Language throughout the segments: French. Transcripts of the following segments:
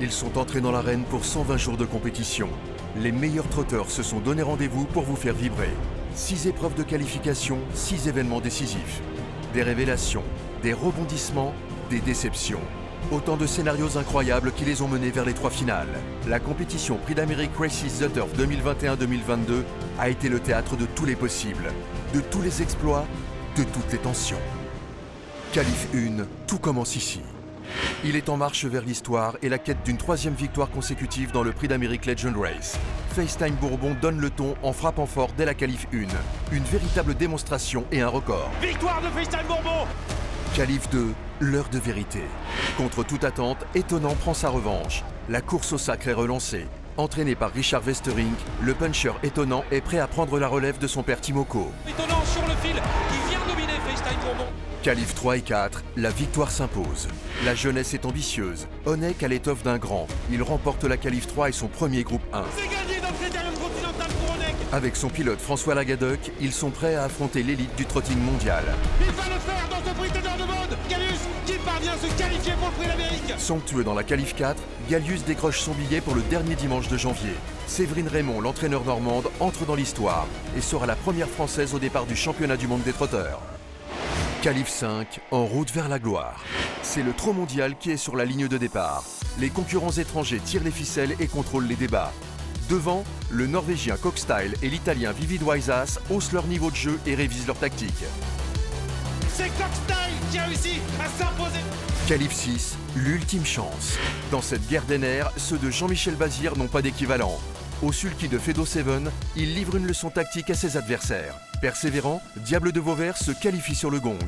Ils sont entrés dans l'arène pour 120 jours de compétition. Les meilleurs trotteurs se sont donné rendez-vous pour vous faire vibrer. 6 épreuves de qualification, 6 événements décisifs. Des révélations, des rebondissements, des déceptions. Autant de scénarios incroyables qui les ont menés vers les 3 finales. La compétition Prix d'Amérique Races The Turf 2021-2022 a été le théâtre de tous les possibles, de tous les exploits, de toutes les tensions. Qualif 1, tout commence ici. Il est en marche vers l'histoire et la quête d'une 3e victoire consécutive dans le Prix d'Amérique Legend Race. FaceTime Bourbon donne le ton en frappant fort dès la qualif 1. Une véritable démonstration et un record. Victoire de FaceTime Bourbon! Qualif 2, l'heure de vérité. Contre toute attente, Étonnant prend sa revanche. La course au sacre est relancée. Entraîné par Richard Westerink, le puncher Étonnant est prêt à prendre la relève de son père Timoko. Étonnant sur le fil, qui vient dominer FaceTime Bourbon. Qualif 3 et 4, la victoire s'impose. La jeunesse est ambitieuse. Honeck a l'étoffe d'un grand. Il remporte la qualif 3 et son premier groupe 1. C'est gagné dans le Critérium continental pour Honeck. Avec son pilote François Lagadoc, ils sont prêts à affronter l'élite du trotting mondial. Il va le faire dans ce prix d'honneur de mode. Gallus qui parvient à se qualifier pour le Prix d'Amérique. Somptueux dans la qualif 4, Gallius décroche son billet pour le dernier dimanche de janvier. Séverine Raymond, l'entraîneur normande, entre dans l'histoire et sera la première française au départ du championnat du monde des trotteurs. Qualif 5, en route vers la gloire. C'est le trot mondial qui est sur la ligne de départ. Les concurrents étrangers tirent les ficelles et contrôlent les débats. Devant, le Norvégien Cockstyle et l'Italien Vivid Waisas haussent leur niveau de jeu et révisent leur tactique. C'est Cockstyle qui a réussi à s'imposer. Qualif 6, l'ultime chance. Dans cette guerre des nerfs, ceux de Jean-Michel Bazir n'ont pas d'équivalent. Au sulky de Fedo Seven, il livre une leçon tactique à ses adversaires. Persévérant, Diable de Vauvert se qualifie sur le gong.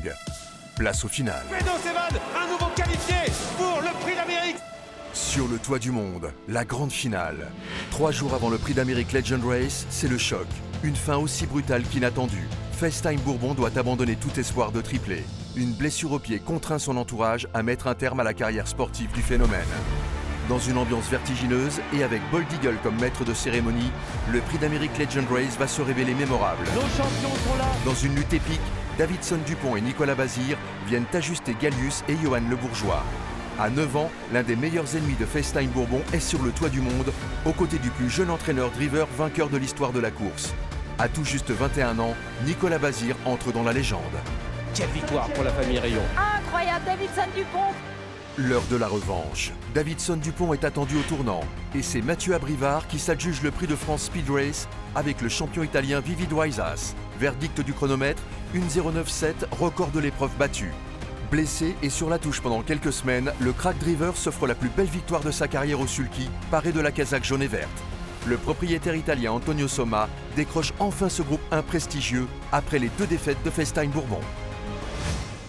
Place au final. Fedo Seven, un nouveau qualifié pour le Prix d'Amérique. Sur le toit du monde, la grande finale. 3 jours avant le Prix d'Amérique Legend Race, c'est le choc. Une fin aussi brutale qu'inattendue. FaceTime Bourbon doit abandonner tout espoir de tripler. Une blessure au pied contraint son entourage à mettre un terme à la carrière sportive du phénomène. Dans une ambiance vertigineuse et avec Bold Eagle comme maître de cérémonie, le Prix d'Amérique Legend Race va se révéler mémorable. Nos champions sont là. Dans une lutte épique, Davidson Dupont et Nicolas Bazir viennent ajuster Gallius et Johan Le Bourgeois. À 9 ans, l'un des meilleurs ennemis de FaceTime Bourbon est sur le toit du monde, aux côtés du plus jeune entraîneur driver vainqueur de l'histoire de la course. À tout juste 21 ans, Nicolas Bazir entre dans la légende. Quelle victoire pour la famille Rayon. Incroyable, Davidson Dupont. L'heure de la revanche. Davidson Dupont est attendu au tournant. Et c'est Mathieu Abrivard qui s'adjuge le prix de France Speed Race avec le champion italien Vivid Waisas. Verdict du chronomètre, 1:09.7, record de l'épreuve battue. Blessé et sur la touche pendant quelques semaines, le crack driver s'offre la plus belle victoire de sa carrière au sulky, paré de la casaque jaune et verte. Le propriétaire italien Antonio Somma décroche enfin ce groupe 1 prestigieux après les 2 défaites de FaceTime Bourbon.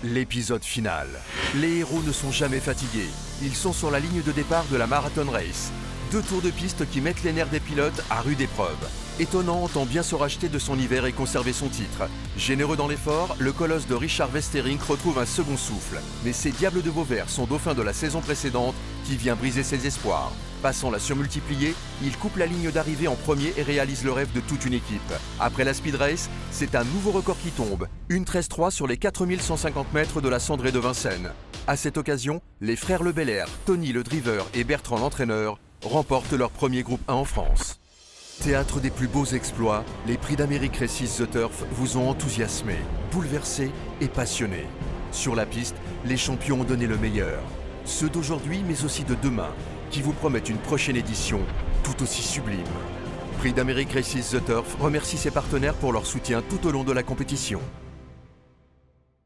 L'épisode final. Les héros ne sont jamais fatigués. Ils sont sur la ligne de départ de la Marathon Race. 2 tours de piste qui mettent les nerfs des pilotes à rude épreuve. Étonnant entend bien se racheter de son hiver et conserver son titre. Généreux dans l'effort, le colosse de Richard Westerink retrouve un second souffle. Mais c'est Diable de Vauvert, son dauphin de la saison précédente, qui vient briser ses espoirs. Passant la surmultipliée, il coupe la ligne d'arrivée en premier et réalise le rêve de toute une équipe. Après la Speed Race, c'est un nouveau record qui tombe. Une 13-3 sur les 4150 mètres de la Cendrée de Vincennes. À cette occasion, les frères Le Belair, Tony le driver et Bertrand l'entraîneur, remportent leur premier groupe 1 en France. Théâtre des plus beaux exploits, les Prix d'Amérique Races The Turf vous ont enthousiasmé, bouleversé et passionné. Sur la piste, les champions ont donné le meilleur. Ceux d'aujourd'hui, mais aussi de demain, qui vous promettent une prochaine édition tout aussi sublime. Prix d'Amérique Races The Turf remercie ses partenaires pour leur soutien tout au long de la compétition.